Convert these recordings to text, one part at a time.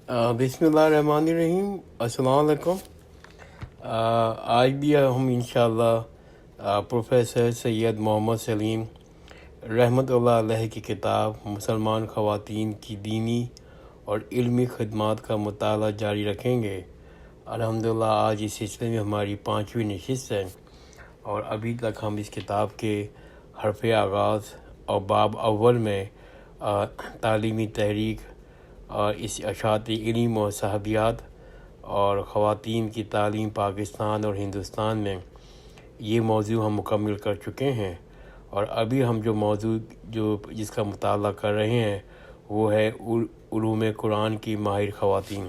بسم اللہ الرحمن الرحیم۔ السلام علیکم۔ آج بھی ہم انشاءاللہ پروفیسر سید محمد سلیم رحمۃ اللہ علیہ کی کتاب مسلمان خواتین کی دینی اور علمی خدمات کا مطالعہ جاری رکھیں گے۔ الحمدللہ آج اس سلسلے میں ہماری 5ویں نشست ہے، اور ابھی تک ہم اس کتاب کے حرف آغاز اور باب اول میں تعلیمی تحریک اور اس اشاعت علم و صحابیات اور خواتین کی تعلیم پاکستان اور ہندوستان میں یہ موضوع ہم مکمل کر چکے ہیں، اور ابھی ہم جو موضوع جس کا مطالعہ کر رہے ہیں وہ ہے علوم قرآن کی ماہر خواتین۔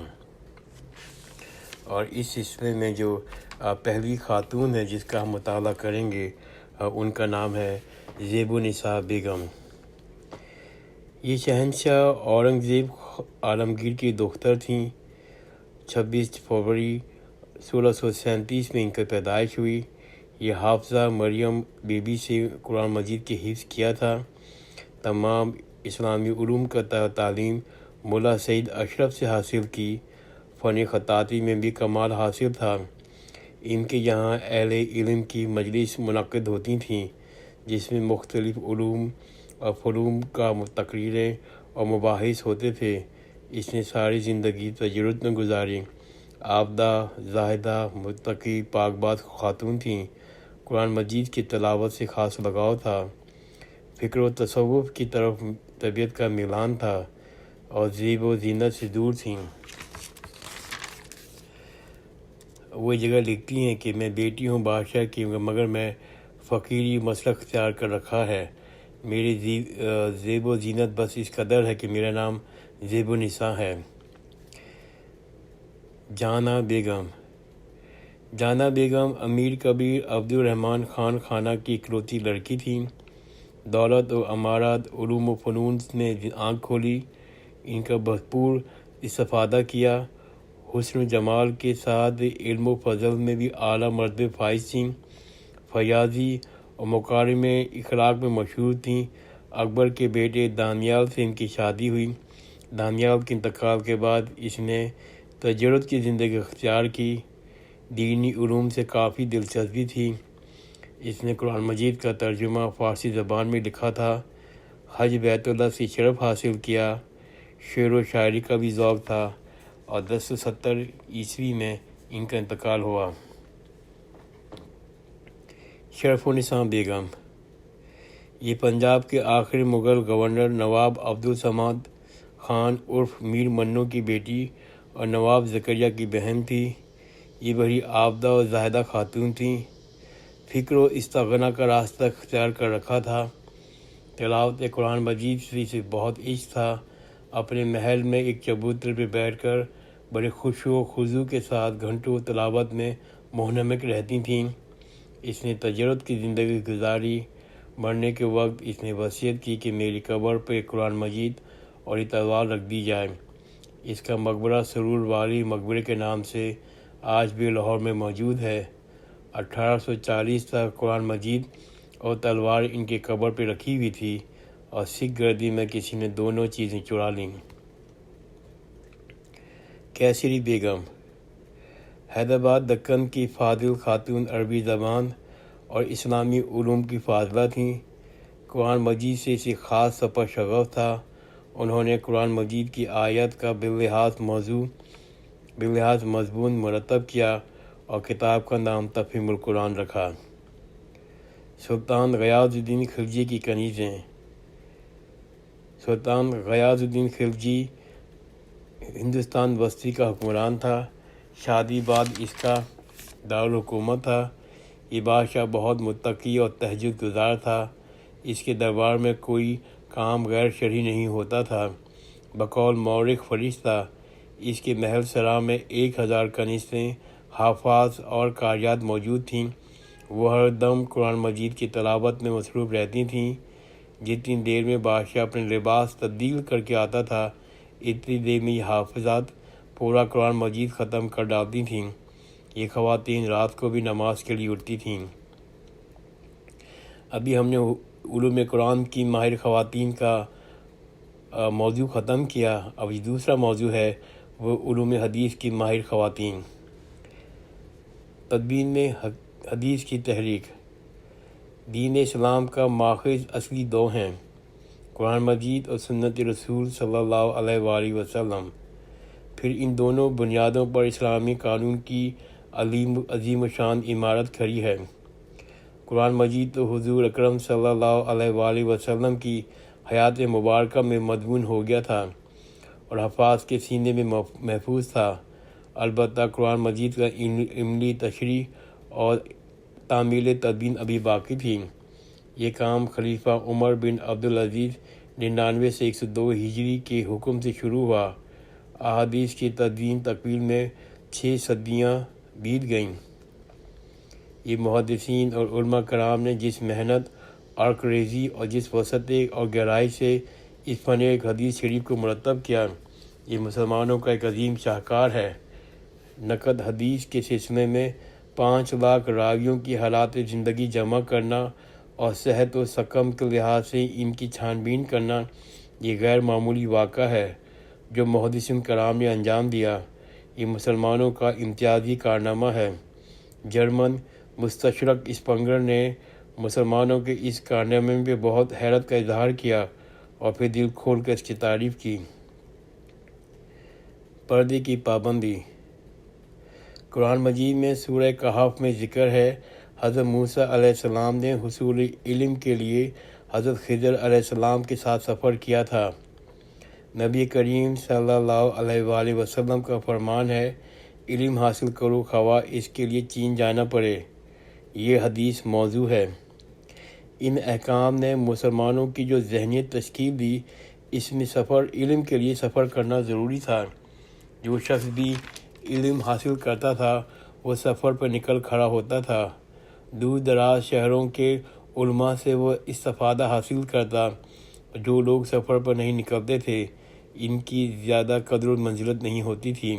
اور اس سلسلے میں جو پہلی خاتون ہے جس کا ہم مطالعہ کریں گے ان کا نام ہے زیب النساء بیگم۔ یہ شہنشاہ اورنگزیب عالمگیر کی دختر تھیں۔ 26 فروری 1637 میں ان کی پیدائش ہوئی۔ یہ حافظہ مریم بی بی سے قرآن مجید کی حفظ کیا تھا۔ تمام اسلامی علوم کا تعلیم ملا سعید اشرف سے حاصل کی۔ فن خطاطی میں بھی کمال حاصل تھا۔ ان کے یہاں اہل علم کی مجلس منعقد ہوتی تھیں جس میں مختلف علوم اور فنون کا تقریریں اور مباحث ہوتے تھے۔ اس نے ساری زندگی تجرد میں گزاری۔ عابدہ، زاہدہ، متقی، پاک باز خاتون تھیں۔ قرآن مجید کی تلاوت سے خاص لگاؤ تھا۔ فکر و تصوف کی طرف طبیعت کا میلان تھا اور زیب و زینت سے دور تھیں۔ وہ جگہ لکھتی ہیں کہ میں بیٹی ہوں بادشاہ کی، مگر میں فقیری مسلک اختیار کر رکھا ہے۔ میری زیب و زینت بس اس قدر ہے کہ میرا نام زیب النساء ہے۔ جانا بیگم۔ جانا بیگم امیر کبیر عبد الرحمن خان خانہ کی اکلوتی لڑکی تھیں۔ دولت و امارات، علوم و فنون نے آنکھ کھولی، ان کا بھرپور استفادہ کیا۔ حسن و جمال کے ساتھ علم و فضل میں بھی اعلیٰ مرتبے فائز تھیں۔ فیاضی اور مکارم اخلاق میں مشہور تھیں۔ اکبر کے بیٹے دانیال سے ان کی شادی ہوئی۔ دانیال کے انتقال کے بعد اس نے تجرد کی زندگی اختیار کی۔ دینی علوم سے کافی دلچسپی تھی۔ اس نے قرآن مجید کا ترجمہ فارسی زبان میں لکھا تھا۔ حج بیت اللہ سے شرف حاصل کیا۔ شعر و شاعری کا بھی ذوق تھا، اور 1070 عیسوی میں ان کا انتقال ہوا۔ شرف النساء بیگم۔ یہ پنجاب کے آخری مغل گورنر نواب عبدالصمد خان عرف میر منو کی بیٹی اور نواب زکریا کی بہن تھی۔ یہ بڑی عابدہ اور زاہدہ خاتون تھیں۔ فکر و استغنا کا راستہ اختیار کر رکھا تھا۔ تلاوت قرآن مجید سے بہت عشق تھا۔ اپنے محل میں ایک چبوتر پہ بیٹھ کر بڑے خشوع و خضوع کے ساتھ گھنٹوں تلاوت میں منہمک رہتی تھیں۔ اس نے تجرد کی زندگی گزاری۔ مرنے کے وقت اس نے وصیت کی کہ میری قبر پہ قرآن مجید اور یہ تلوار رکھ دی جائے۔ اس کا مقبرہ سرور والی مقبرے کے نام سے آج بھی لاہور میں موجود ہے۔ 1840 تک قرآن مجید اور تلوار ان کی قبر پہ رکھی ہوئی تھی، اور سکھ گردی میں کسی نے دونوں چیزیں چرا لیں۔ کیسری بیگم۔ حیدرآباد دکن کی فاضل خاتون، عربی زبان اور اسلامی علوم کی فاضلہ تھیں۔ قرآن مجید سے اسے خاص سپر شغف تھا۔ انہوں نے قرآن مجید کی آیت کا بلحاظ مضمون مرتب کیا اور کتاب کا نام تفہیم القرآن رکھا۔ سلطان غیاث الدین خلجی کی کنیزیں۔ سلطان غیاث الدین خلجی ہندوستان وسطی کا حکمران تھا۔ شادی بعد اس کا دارالحکومت تھا۔ یہ بادشاہ بہت متقی اور تہجد گزار تھا۔ اس کے دربار میں کوئی کام غیر شرعی نہیں ہوتا تھا۔ بقول مورخ فرشتہ اس کے محل سرا میں 1000 کنیزیں، حافظ اور قاریات موجود تھیں۔ وہ ہر دم قرآن مجید کی تلاوت میں مصروف رہتی تھیں۔ جتنی دیر میں بادشاہ اپنے لباس تبدیل کر کے آتا تھا، اتنی دیر میں یہ حافظات پورا قرآن مجید ختم کر ڈالتی تھیں۔ یہ خواتین رات کو بھی نماز کے لیے اٹھتی تھیں۔ ابھی ہم نے علوم قرآن کی ماہر خواتین کا موضوع ختم کیا۔ اب یہ دوسرا موضوع ہے وہ علوم حدیث کی ماہر خواتین۔ تدوین میں حدیث کی تحریک۔ دین اسلام کا ماخذ اصلی دو ہیں، قرآن مجید اور سنت رسول صلی اللہ علیہ وآلہ وسلم۔ پھر ان دونوں بنیادوں پر اسلامی قانون کی عظیم شان عمارت کھڑی ہے۔ قرآن مجید تو حضور اکرم صلی اللہ علیہ وآلہ وسلم کی حیات مبارکہ میں مدفون ہو گیا تھا اور حفاظ کے سینے میں محفوظ تھا۔ البتہ قرآن مجید کا عملی تشریح اور تعمیل تدوین ابھی باقی تھی۔ یہ کام خلیفہ عمر بن عبدالعزیز 99 سے 102 ہجری کے حکم سے شروع ہوا۔ احادیث کی تدوین تکمیل میں 6 صدیاں بیت گئیں۔ یہ محدثین اور علماء کرام نے جس محنت اور کریزی اور جس وسعت اور گہرائی سے اس فن حدیث شریف کو مرتب کیا، یہ مسلمانوں کا ایک عظیم شاہکار ہے۔ نقد حدیث کے سلسلے میں 5 لاکھ راویوں کی حالات زندگی جمع کرنا اور صحت و سقم کے لحاظ سے ان کی چھان بین کرنا، یہ غیر معمولی واقعہ ہے جو محدثین کرام نے انجام دیا۔ یہ مسلمانوں کا امتیازی کارنامہ ہے۔ جرمن مستشرق اسپنگر نے مسلمانوں کے اس کارنامے میں بہت حیرت کا اظہار کیا اور پھر دل کھول کر اس کی تعریف کی۔ پردے کی پابندی۔ قرآن مجید میں سورہ کہف میں ذکر ہے، حضرت موسیٰ علیہ السلام نے حصول علم کے لیے حضرت خضر علیہ السلام کے ساتھ سفر کیا تھا۔ نبی کریم صلی اللہ علیہ وآلہ وسلم کا فرمان ہے، علم حاصل کرو خواہ اس کے لیے چین جانا پڑے۔ یہ حدیث موضوع ہے۔ ان احکام نے مسلمانوں کی جو ذہنیت تشکیل دی، اس میں علم کے لیے سفر کرنا ضروری تھا۔ جو شخص بھی علم حاصل کرتا تھا وہ سفر پر نکل کھڑا ہوتا تھا۔ دور دراز شہروں کے علماء سے وہ استفادہ حاصل کرتا۔ جو لوگ سفر پر نہیں نکلتے تھے ان کی زیادہ قدر و منزلت نہیں ہوتی تھی۔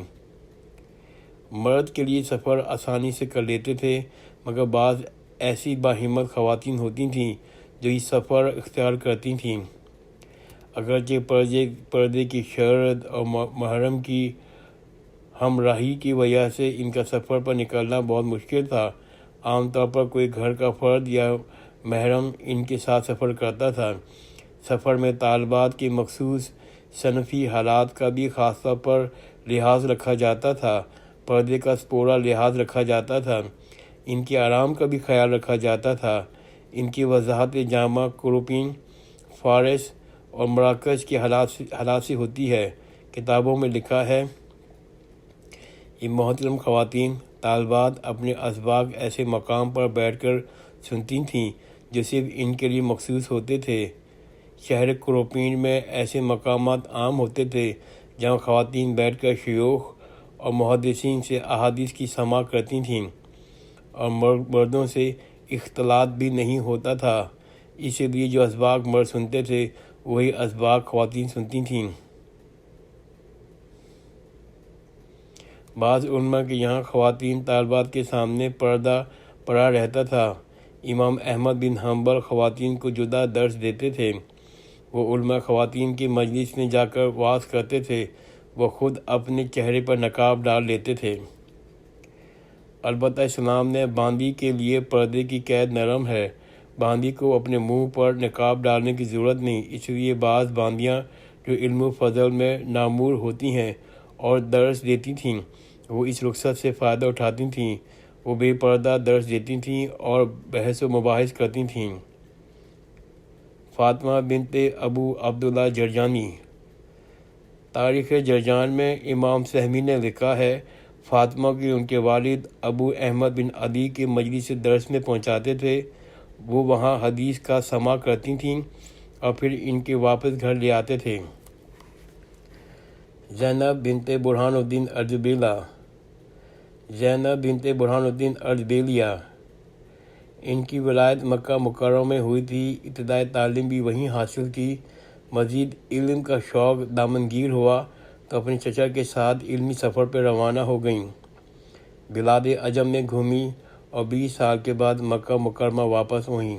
مرد کے لیے سفر آسانی سے کر لیتے تھے، مگر بعض ایسی باہمت خواتین ہوتی تھیں جو اس سفر اختیار کرتی تھیں۔ اگرچہ پردے کی شرط اور محرم کی ہمراہی کی وجہ سے ان کا سفر پر نکلنا بہت مشکل تھا۔ عام طور پر کوئی گھر کا فرد یا محرم ان کے ساتھ سفر کرتا تھا۔ سفر میں طالبات کے مخصوص صنفی حالات کا بھی خاص طور پر لحاظ رکھا جاتا تھا۔ پردے کا پورا لحاظ رکھا جاتا تھا۔ ان کے آرام کا بھی خیال رکھا جاتا تھا۔ ان کی وضاحت جامع کروپین، فارس اور مراکز کے حالات سے ہوتی ہے۔ کتابوں میں لکھا ہے، یہ محترم خواتین طالبات اپنے اسباق ایسے مقام پر بیٹھ کر سنتی تھیں جو صرف ان کے لیے مخصوص ہوتے تھے۔ شہر کروپین میں ایسے مقامات عام ہوتے تھے جہاں خواتین بیٹھ کر شیوخ اور محدثین سے احادیث کی سماع کرتی تھیں، اور مردوں سے اختلاط بھی نہیں ہوتا تھا۔ اس لیے جو اسباق مرد سنتے تھے وہی اسباق خواتین سنتی تھیں۔ بعض علماء کے یہاں خواتین طالبات کے سامنے پردہ پڑا رہتا تھا۔ امام احمد بن حنبل خواتین کو جدا درس دیتے تھے۔ وہ علماء خواتین کی مجلس میں جا کر وعظ کرتے تھے۔ وہ خود اپنے چہرے پر نقاب ڈال لیتے تھے۔ البتہ اسلام نے باندی کے لیے پردے کی قید نرم ہے۔ باندی کو اپنے منہ پر نقاب ڈالنے کی ضرورت نہیں، اس لیے بعض باندیاں جو علم و فضل میں نامور ہوتی ہیں اور درس دیتی تھیں، وہ اس رخصت سے فائدہ اٹھاتی تھیں۔ وہ بے پردہ درس دیتی تھیں اور بحث و مباحث کرتی تھیں۔ فاطمہ بنت ابو عبداللہ جرجانی۔ تاریخ جرجان میں امام سہمی نے لکھا ہے، فاطمہ کی ان کے والد ابو احمد بن عدی کے مجلس درس میں پہنچاتے تھے۔ وہ وہاں حدیث کا سماع کرتی تھیں اور پھر ان کے واپس گھر لے آتے تھے۔ زینب بنت برہان الدین اردبیلہ۔ زینب بنت برہان الدین اردبیلیہ، ان کی ولادت مکہ مکرمہ میں ہوئی تھی۔ ابتدائی تعلیم بھی وہیں حاصل کی۔ مزید علم کا شوق دامنگیر ہوا تو اپنے چچا کے ساتھ علمی سفر پر روانہ ہو گئیں۔ بلاد عجم میں گھومی اور 20 سال کے بعد مکہ مکرمہ واپس ہوئیں۔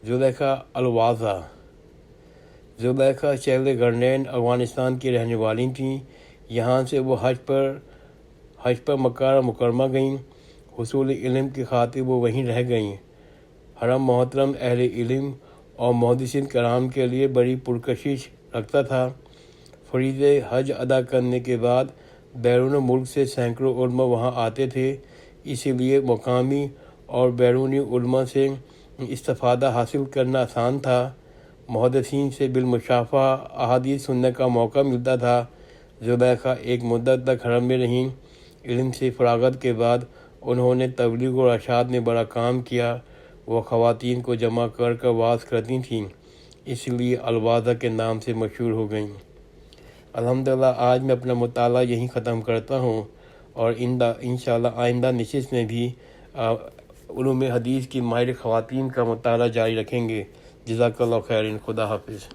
زلیخا الوازا۔ زلیخا شہر غرنین افغانستان کی رہنے والی تھیں۔ یہاں سے وہ حج پر مکہ مکرمہ گئیں۔ حصول علم کی خاطر وہ وہیں رہ گئیں۔ حرم محترم اہل علم اور محدثین کرام کے لیے بڑی پرکشش رکھتا تھا۔ فریض حج ادا کرنے کے بعد بیرون ملک سے سینکڑوں علماء وہاں آتے تھے، اسی لیے مقامی اور بیرونی علماء سے استفادہ حاصل کرنا آسان تھا۔ محدثین سے بالمشافہہ احادیث سننے کا موقع ملتا تھا۔ زلیخا ایک مدت تک حرم میں رہیں۔ علم سے فراغت کے بعد انہوں نے تبلیغ اور ارشاد میں بڑا کام کیا۔ وہ خواتین کو جمع کر وعظ کرتی تھیں، اس لیے الواظہ کے نام سے مشہور ہو گئیں۔ الحمدللہ آج میں اپنا مطالعہ یہیں ختم کرتا ہوں، اور انشاءاللہ آئندہ نشست میں بھی علوم حدیث کی ماہر خواتین کا مطالعہ جاری رکھیں گے۔ جزاک اللہ خیر، خدا حافظ۔